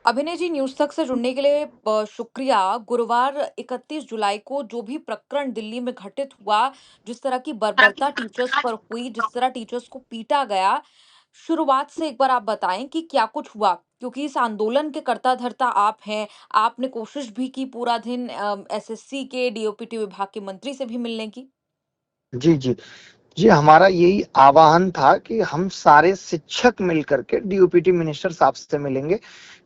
अभिनय जी, न्यूज़ तक से जुड़ने के लिए शुक्रिया। गुरुवार 31 जुलाई को जो भी प्रकरण दिल्ली में घटित हुआ, जिस तरह की बर्बरता टीचर्स पर हुई, जिस तरह टीचर्स को पीटा गया, शुरुआत से एक बार आप बताएँ कि क्या कुछ हुआ? क्योंकि इस आंदोलन के कर्ता-धर्ता आप हैं। आपने कोशिश भी की पूरा दिन एसएससी के डीओपीटी विभाग के मंत्री से भी मिलने की। जी, जी। जी, हमारा यही आह्वान था कि हम सारे शिक्षक मिलकर के डीओपीटी मिनिस्टर साहब से मिलेंगे,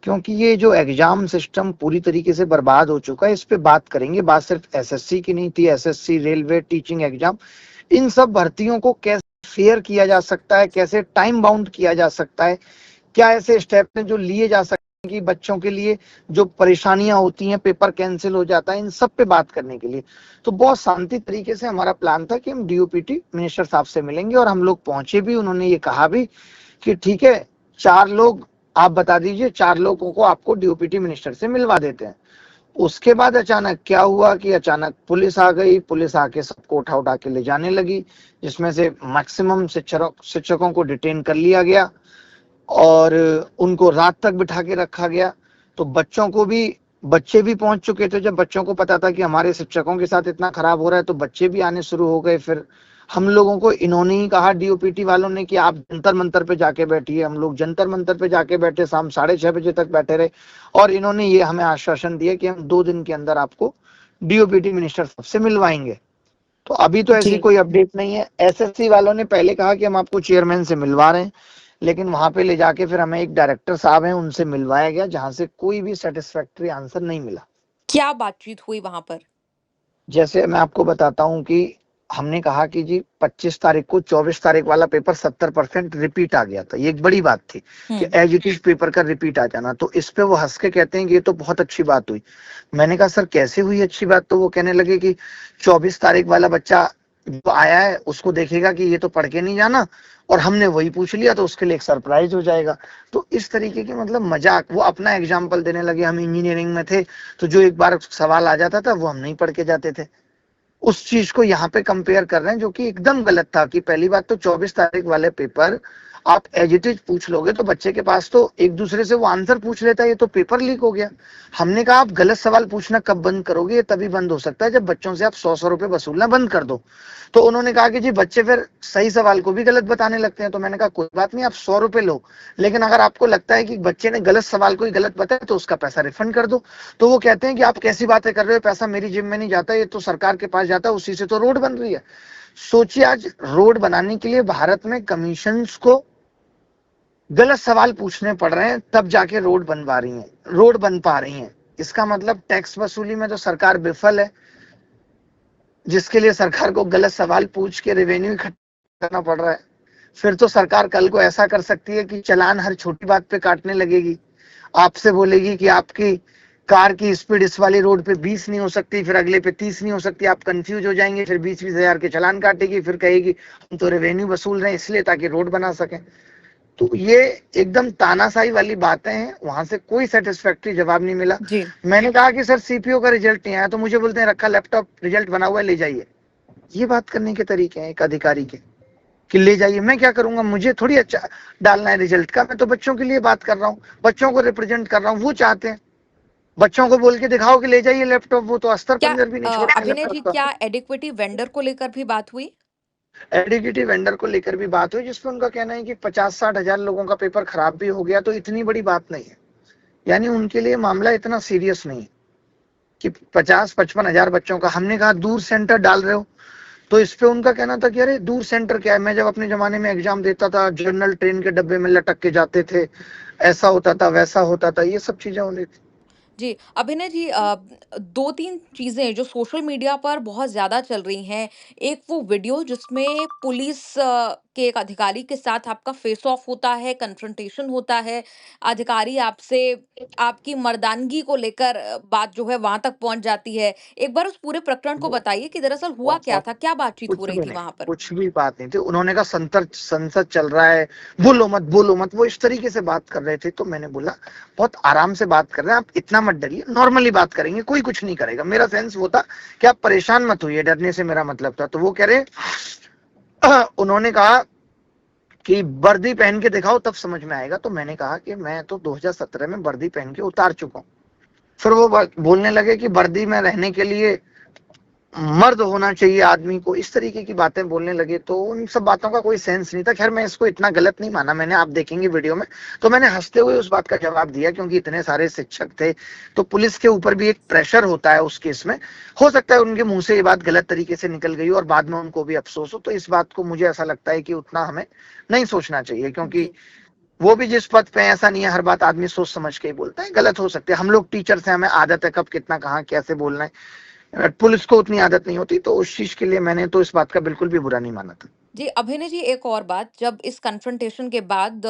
क्योंकि ये जो एग्ज़ाम सिस्टम पूरी तरीके से बर्बाद हो चुका है, इस पे बात करेंगे। बात सिर्फ एसएससी की नहीं थी, एसएससी, रेलवे, टीचिंग एग्ज़ाम, इन सब भर्तियों को कैसे फेयर किया जा सकता है, कैसे टाइम बाउंड किया जा सकता है, क्या ऐसे स्टेप हैं जो लिए जा सकते हैं कि बच्चों के लिए जो परेशानियां होती हैं, पेपर कैंसिल हो जाता है, इन सब पे बात करने के लिए। तो बहुत शांति तरीके से हमारा प्लान था कि हम डीओपीटी मिनिस्टर साहब से मिलेंगे, और हम लोग पहुंचे भी। उन्होंने ये कहा भी कि ठीक है, 4 लोग आप बता दीजिए, 4 लोगों को आपको डीओपीटी मिनिस्टर से मिलवा देते हैं। उसके बाद अचानक क्या हुआ कि अचानक पुलिस आ गई। पुलिस आके सबको उठा उठा के ले जाने लगी, जिसमें से मैक्सिमम शिक्षकों को डिटेन कर लिया गया और उनको रात तक बिठा के रखा गया। तो बच्चे भी पहुंच चुके थे। जब बच्चों को पता था कि हमारे शिक्षकों के साथ इतना खराब हो रहा है, तो बच्चे भी आने शुरू हो गए। फिर हम लोगों को इन्होंने ही कहा, डीओपीटी वालों ने, कि आप जंतर मंतर पे जाके बैठिए। हम लोग जंतर मंतर पे जाके बैठे, शाम 6:30 बजे तक बैठे रहे, और इन्होंने ये हमें आश्वासन दिया कि हम 2 दिन के अंदर आपको डीओपीटी मिनिस्टर साहब से मिलवाएंगे। तो अभी तो ऐसी जी। कोई अपडेट नहीं है। एसएससी वालों ने पहले कहा कि हम आपको चेयरमैन से मिलवा रहे हैं, लेकिन वहां पे ले जाके फिर हमें एक डायरेक्टर साहब हैं, उनसे मिलवाया गया, जहां से कोई भी सेटिस्फैक्टरी आंसर नहीं मिला। क्या बातचीत हुई वहाँ पर? जैसे मैं आपको बताता हूँ कि हमने कहा कि जी 25 तारीख को 24 तारीख वाला पेपर 70% रिपीट आ गया था। ये एक बड़ी बात थी कि हुँ। एज इट इज पेपर का रिपीट आ जाना। तो इस पे वो हंस के कहते हैं कि ये तो बहुत अच्छी बात हुई। मैंने कहा सर कैसे हुई अच्छी बात? तो वो कहने लगे कि 24 तारीख वाला बच्चा जो आया है उसको देखेगा कि ये तो पढ़ के नहीं जाना, और हमने वही पूछ लिया, तो उसके लिए एक सरप्राइज हो जाएगा। तो इस तरीके की मतलब मजाक, वो अपना एग्जाम्पल देने लगे। हम इंजीनियरिंग में थे, तो जो एक बार सवाल आ जाता था वो हम नहीं पढ़ के जाते थे। उस चीज को यहाँ पे कंपेयर कर रहे हैं, जो कि एकदम गलत था। कि पहली बात तो 24 तारीख वाले पेपर आप एज इट इज पूछ लोगे, तो बच्चे के पास तो एक दूसरे से वो आंसर पूछ लेता है, ये तो पेपर लीक हो गया। हमने कहा आप गलत सवाल पूछना कब बंद करोगे? ये तभी बंद हो सकता है जब बच्चों से आप 100-100 रुपए वसूलना बंद कर दो। तो उन्होंने कहा कि जी बच्चे फिर सही सवाल को भी गलत बताने लगते हैं। तो मैंने कहा कोई बात नहीं, आप 100 रुपए लो, लेकिन अगर आपको लगता है कि बच्चे ने गलत सवाल को ही गलत बताया, तो उसका पैसा रिफंड कर दो। तो वो कहते हैं कि आप कैसी बातें कर रहे हो, पैसा मेरी जेब में नहीं जाता, ये तो सरकार के पास जाता है, उसी से तो रोड बन रही है। सोचिए, आज रोड बनाने के लिए भारत में कमीशंस को गलत सवाल पूछने पड़ रहे हैं, तब जाके रोड बन पा रही हैं। इसका मतलब टैक्स वसूली में तो सरकार विफल है, जिसके लिए सरकार को गलत सवाल पूछ के रेवेन्यू इकट्ठा करना पड़ रहा है। फिर तो सरकार कल को ऐसा कर सकती है कि चालान हर छोटी बात पे काटने लगेगी। आपसे बोलेगी कि आपकी कार की स्पीड इस वाली रोड पे 20 नहीं हो सकती, फिर अगले पे 30 नहीं हो सकती। आप कंफ्यूज हो जाएंगे, फिर 20-20 हजार के चालान काटेगी, फिर कहेगी हम तो रेवेन्यू वसूल रहे हैं इसलिए, ताकि रोड बना सके। तो ये एकदम तानाशाही वाली बातें हैं। वहां से कोई सेटिस्फैक्टरी जवाब नहीं मिला। जी। मैंने कहा कि सर सीपीओ का रिजल्ट नहीं आया, तो मुझे बोलते हैं रखा लैपटॉप, रिजल्ट बना हुआ है, ले जाइए। ये बात करने के तरीके हैं एक अधिकारी के, कि ले जाइए। मैं क्या करूंगा? मुझे थोड़ी अच्छा डालना है रिजल्ट का। मैं तो बच्चों के लिए बात कर रहा हूँ, बच्चों को रिप्रेजेंट कर रहा हूँ। वो चाहते हैं बच्चों को बोल के दिखाओ कि ले जाइए लैपटॉप, वो तो अस्तर क्या पंजर भी नहीं छोड़ेंगे अभिनय जी, लैपटॉप का। क्या एडिक्विटी वेंडर को लेकर भी बात हुई? एडीडीटी वेंडर को लेकर भी बात हुई, जिसपे उनका कहना है कि 50-60 हजार लोगों का पेपर खराब भी हो गया, तो इतनी बड़ी बात नहीं है। यानी उनके लिए मामला इतना सीरियस नहीं है कि 50-55 हजार बच्चों का। हमने कहा दूर सेंटर डाल रहे हो, तो इस पे उनका कहना था कि अरे दूर सेंटर क्या है, मैं जब अपने जमाने में एग्जाम देता था, जनरल ट्रेन के डब्बे में लटक के जाते थे, ऐसा होता था वैसा होता था। ये सब चीजें हो रही थी। जी, अभिनय जी, 2-3 चीज़ें जो सोशल मीडिया पर बहुत ज़्यादा चल रही हैं। एक वो वीडियो जिसमें पुलिस के एक अधिकारी के साथ आपका फेस ऑफ होता है, कन्फ्रंटेशन होता है। अधिकारी आपसे आपकी मर्दानगी को लेकर बात जो है वहाँ तक पहुँच जाती है। एक बार उस पूरे प्रकरण को बताइए कि दरअसल हुआ क्या था? क्या बातचीत हो कुछ रही भी थी नहीं, वहाँ पर? कुछ भी बात नहीं थी। उन्होंने कहा संसद संसद चल रहा है, बोलो मत बोलो मत, वो इस तरीके से बात कर रहे थे। तो मैंने बोला बहुत आराम से बात कर रहे हैं, आप इतना मत डरिए, नॉर्मली बात करेंगे, कोई कुछ नहीं करेगा। मेरा सेंस वो था कि आप परेशान मत होइए, डरने से मेरा मतलब था। तो वो कह रहे उन्होंने कहा कि वर्दी पहन के दिखाओ तब समझ में आएगा। तो मैंने कहा कि मैं तो 2017 में वर्दी पहन के उतार चुका हूँ। फिर वो बोलने लगे कि वर्दी में रहने के लिए मर्द होना चाहिए आदमी को, इस तरीके की बातें बोलने लगे। तो उन सब बातों का कोई सेंस नहीं था। खैर मैं इसको इतना गलत नहीं माना मैंने, आप देखेंगे वीडियो में। तो मैंने हंसते हुए उस बात का जवाब दिया, क्योंकि इतने सारे शिक्षक थे तो पुलिस के ऊपर भी एक प्रेशर होता है उस केस में। हो सकता है उनके मुंह से ये बात गलत तरीके से निकल गई और बाद में उनको भी अफसोस हो। तो इस बात को मुझे ऐसा लगता है कि उतना हमें नहीं सोचना चाहिए, क्योंकि जी। वो भी जिस पद पे, ऐसा नहीं है हर बात आदमी सोच समझ के ही बोलता है, गलत हो सकते हैं। हम लोग टीचर्स हैं, हमें आदत है कब कितना कहाँ कैसे बोलना है। पुलिस को उतनी आदत नहीं होती। तो उस चीज के लिए मैंने तो इस बात का बिल्कुल भी बुरा नहीं माना था। जी, अभिनय जी, एक और बात, जब इस कन्फ्रंटेशन के बाद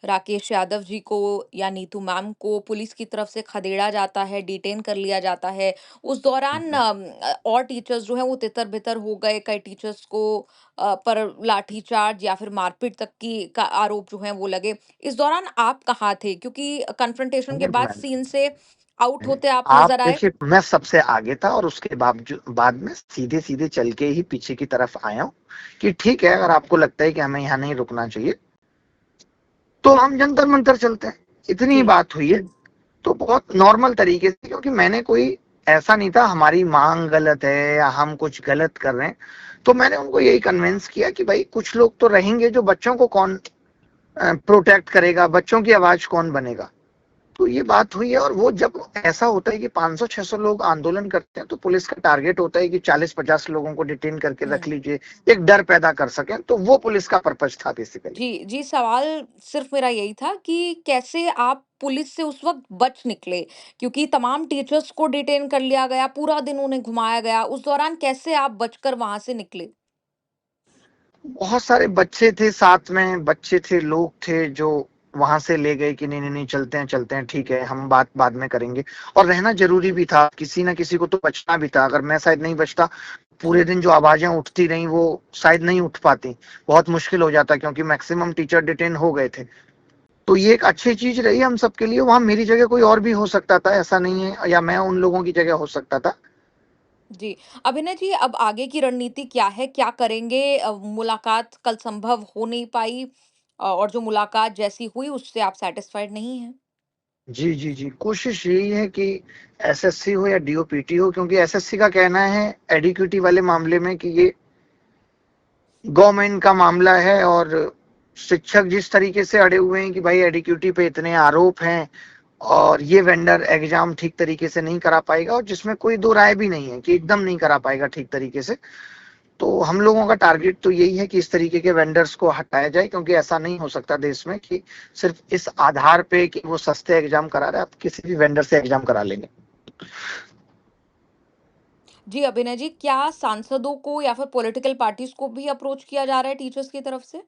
राकेश यादव जी को या नीतू मैम को पुलिस की तरफ से खदेड़ा जाता है, डिटेन कर लिया जाता है, उस दौरान और टीचर्स जो हैं वो तितर-बितर हो गए, कई टीचर्स को पर लाठीचार्ज या फिर मारपीट तक की का आरोप जो हैं वो लगे। इस दौरान आप कहाँ थे? क्योंकि कन्फ्रंटेशन के बाद सीन से आउट होते आप आप नज़र आए। देखिए, मैं सबसे आगे था और उसके बाद में सीधे सीधे चल के ही पीछे की तरफ आया हूँ कि ठीक है, अगर आपको लगता है कि हमें यहाँ नहीं रुकना चाहिए तो हम जंतर मंतर चलते हैं। इतनी ही जी, बात हुई है। तो बहुत नॉर्मल तरीके से, क्योंकि मैंने कोई ऐसा नहीं था हमारी मांग गलत है या हम कुछ गलत कर रहे हैं। तो मैंने उनको यही कन्विंस किया कि भाई कुछ लोग तो रहेंगे, जो बच्चों को कौन प्रोटेक्ट करेगा, बच्चों की आवाज कौन बनेगा। तो ये बात हुई है। और वो जब ऐसा होता है कि 500-600 लोग आंदोलन करते हैं तो पुलिस का टारगेट होता है कि 40-50 लोगों को डिटेन करके रख हुँ। लीजिए, एक डर पैदा कर सकें। तो वो पुलिस का पर्पज था बेसिकली। जी, जी, सवाल सिर्फ़ मेरा यही था कि कैसे आप पुलिस से उस वक़्त बच निकले? क्योंकि तमाम टीचर्स को डिटेन कर लिया गया, पूरा दिन उन्हें घुमाया गया, उस दौरान कैसे आप बचकर वहाँ से निकले? बहुत सारे बच्चे थे साथ में, बच्चे थे, लोग थे जो वहां से ले गए कि नहीं नहीं नहीं, चलते हैं ठीक है, हम बात बाद में करेंगे। और रहना जरूरी भी था, किसी ना किसी को तो बचना भी था। अगर मैं शायद नहीं बचता, पूरे दिन जो आवाजें उठती रही वो शायद नहीं उठ पाती, बहुत मुश्किल हो जाता, क्योंकि मैक्सिमम टीचर डिटेन हो गए थे। तो ये एक अच्छी चीज रही हम सबके लिए। वहां मेरी जगह कोई और भी हो सकता था, ऐसा नहीं है, या मैं उन लोगों की जगह हो सकता था। जी, अभिनय जी, अब आगे की रणनीति क्या है? क्या करेंगे? मुलाकात कल संभव हो नहीं पाई, और जो मुलाकात जैसी हुई उससे आप सैटिस्फाइड नहीं हैं? जी जी जी, कोशिश यही है कि एसएससी हो या डीओपीटी हो, क्योंकि एसएससी का कहना है एडिक्यूटी वाले मामले में कि ये गवर्नमेंट का मामला है। और शिक्षक जिस तरीके से अड़े हुए हैं कि भाई एडिक्यूटी पे इतने आरोप हैं और ये वेंडर एग्जाम ठीक तरीके से नहीं करा पाएगा, और जिसमें कोई दो राय भी नहीं है कि एकदम नहीं करा पाएगा ठीक तरीके से। तो हम लोगों का टारगेट तो यही है कि इस तरीके के वेंडर्स को हटाया जाए, क्योंकि ऐसा नहीं हो सकता देश में कि सिर्फ इस आधार पे कि वो सस्ते एग्जाम करा रहे, आप किसी भी वेंडर से एग्जाम करा लेंगे। जी, अभिनय जी, क्या सांसदों को या फिर पॉलिटिकल पार्टीज़ को भी अप्रोच किया जा रहा है टीचर्स की तरफ से?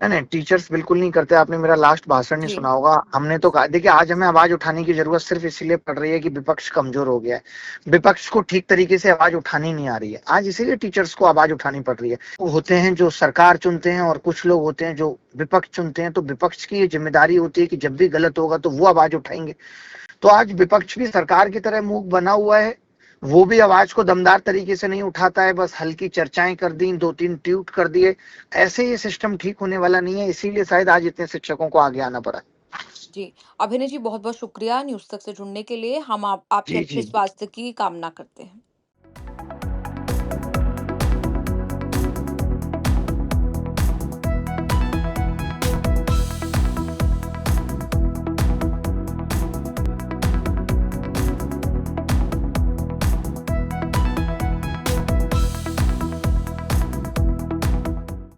नहीं नहीं, टीचर्स बिल्कुल नहीं करते। आपने मेरा लास्ट भाषण नहीं जी। सुना होगा। हमने तो कहा, देखिए आज हमें आवाज उठाने की जरूरत सिर्फ इसीलिए पड़ रही है कि विपक्ष कमजोर हो गया है। विपक्ष को ठीक तरीके से आवाज उठानी नहीं आ रही है आज, इसीलिए टीचर्स को आवाज उठानी पड़ रही है। वो होते हैं जो सरकार चुनते हैं और कुछ लोग होते हैं जो विपक्ष चुनते हैं। तो विपक्ष की ये जिम्मेदारी होती है कि जब भी गलत होगा तो वो आवाज उठाएंगे। तो आज विपक्ष भी सरकार की तरह मूक बना हुआ है। वो भी आवाज को दमदार तरीके से नहीं उठाता है, बस हल्की चर्चाएं कर दी, 2-3 ट्वीट कर दिए। ऐसे ये सिस्टम ठीक होने वाला नहीं है, इसीलिए शायद आज इतने शिक्षकों को आगे आना पड़ा। जी, अभिनय जी, बहुत-बहुत शुक्रिया न्यूज़ तक से जुड़ने के लिए। हम आपके जी अच्छे जी। स्वास्थ्य की कामना करते हैं।